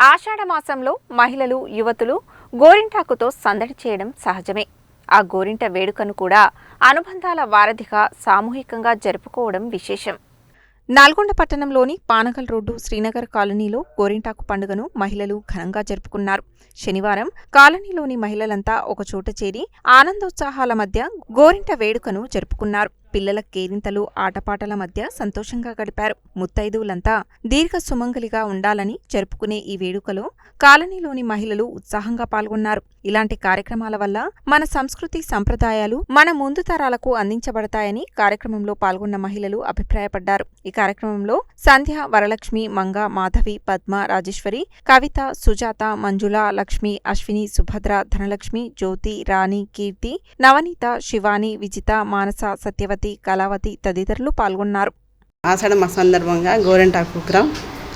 ఆషాఢ మాసంలో మహిళలు యువతులు గోరింటాకుతో సందడి చేయడం సహజమే. ఆ గోరింట వేడుకను కూడా అనుబంధాల వారధిగా సామూహికంగా జరుపుకోవడం విశేషం. నల్గొండ పట్టణంలోని పానగల్ రోడ్డు శ్రీనగర్ కాలనీలో గోరింటాకు పండుగను మహిళలు ఘనంగా జరుపుకున్నారు. శనివారం కాలనీలోని మహిళలంతా ఒకచోట చేరి ఆనందోత్సాహాల మధ్య గోరింట వేడుకను జరుపుకున్నారు. పిల్లల కేరింతలు ఆటపాటల మధ్య సంతోషంగా గడిపారు. ముత్తైదువులంతా దీర్ఘ సుమంగలిగా ఉండాలని జరుపుకునే ఈ వేడుకలో కాలనీలోని మహిళలు ఉత్సాహంగా పాల్గొన్నారు. ఇలాంటి కార్యక్రమాల వల్ల మన సంస్కృతి సంప్రదాయాలు మన ముందు తరాలకు అందించబడతాయని కార్యక్రమంలో పాల్గొన్న మహిళలు అభిప్రాయపడ్డారు. ఈ కార్యక్రమంలో సంధ్య, వరలక్ష్మి, మంగ, మాధవి, పద్మ, రాజేశ్వరి, కవిత, సుజాత, మంజుల, లక్ష్మి, అశ్విని, సుభద్ర, ధనలక్ష్మి, జ్యోతి, రాణి, కీర్తి, నవనీత, శివాని, విజిత, మానస, సత్యవతి, కళావతి తదితరులు పాల్గొన్నారు. ఆషాఢ మాస సందర్భంగా గోరింటాకు ప్రోగ్రాం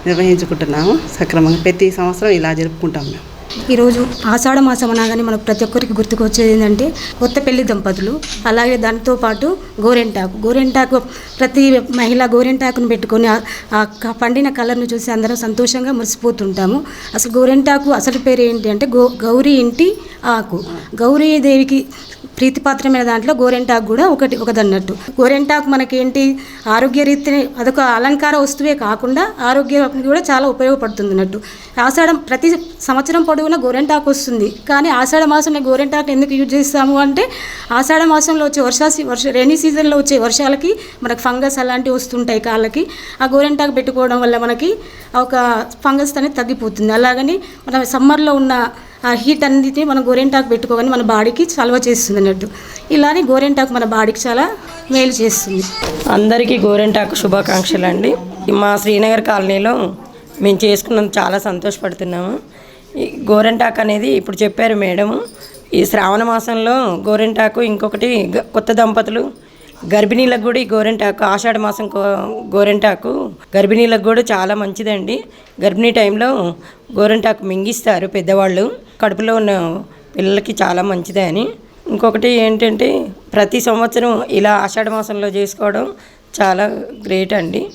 నిర్వహించుకుంటున్నాము. సక్రమంగా ప్రతి సంవత్సరం ఇలా జరుపుకుంటాం మేము. ఈరోజు ఆషాఢ మాసం అనగానే మనకు ప్రతి ఒక్కరికి గుర్తుకు వచ్చేది ఏంటంటే కొత్త పెళ్లి దంపతులు. అలాగే దానితో పాటు గోరింటాకు ప్రతి మహిళ గోరింటాకును పెట్టుకొని ఆ పండిన కలర్ను చూసి అందరం సంతోషంగా మురిసిపోతుంటాము. అసలు గోరింటాకు అసలు పేరు ఏంటి అంటే గౌరీ ఇంటి ఆకు. గౌరీదేవికి ప్రీతిపాత్రమైన దాంట్లో గోరింటాకు కూడా ఒకదన్నట్టు. గోరింటాకు మనకేంటి ఆరోగ్యరీత్యా అదొక అలంకార వస్తువే కాకుండా ఆరోగ్యానికి కూడా చాలా ఉపయోగపడుతుంది అన్నట్టు. ఆషాఢం ప్రతి సంవత్సరం పొడవునా గోరింటాకు వస్తుంది. కానీ ఆషాఢ మాసంలో గోరింటాకు ఎందుకు యూజ్ చేస్తాము అంటే ఆషాఢ మాసంలో వచ్చే రైనీ సీజన్లో వచ్చే వర్షాలకి మనకు ఫంగస్ అలాంటివి వస్తుంటాయి కాళ్ళకి. ఆ గోరింటాకు పెట్టుకోవడం వల్ల మనకి ఒక ఫంగస్ అనేది తగ్గిపోతుంది. అలాగని మన సమ్మర్లో ఉన్న ఆ హీట్ అన్నిటిని మనం గోరింటాకు పెట్టుకోగానే మన బాడీకి చలవ చేస్తుంది అన్నట్టు. ఇలానే గోరింటాకు మన బాడీకి చాలా మేలు చేస్తుంది. అందరికీ గోరింటాకు శుభాకాంక్షలు అండి. మా శ్రీనగర్ కాలనీలో మేము చేసుకున్నందుకు చాలా సంతోషపడుతున్నాము. ఈ గోరింటాకు అనేది ఇప్పుడు చెప్పారు మేడము. ఈ శ్రావణ మాసంలో గోరింటాకు, ఇంకొకటి కొత్త దంపతులు గర్భిణీలకు కూడా ఈ గోరింటాకు, ఆషాఢ మాసం గోరింటాకు గర్భిణీలకు కూడా చాలా మంచిదండి. గర్భిణీ టైంలో గోరింటాకు మింగిస్తారు పెద్దవాళ్ళు, కడుపులో ఉన్న పిల్లలకి చాలా మంచిదే అని. ఇంకొకటి ఏంటంటే ప్రతి సంవత్సరం ఇలా ఆషాఢ మాసంలో చేసుకోవడం చాలా గ్రేట్ అండి.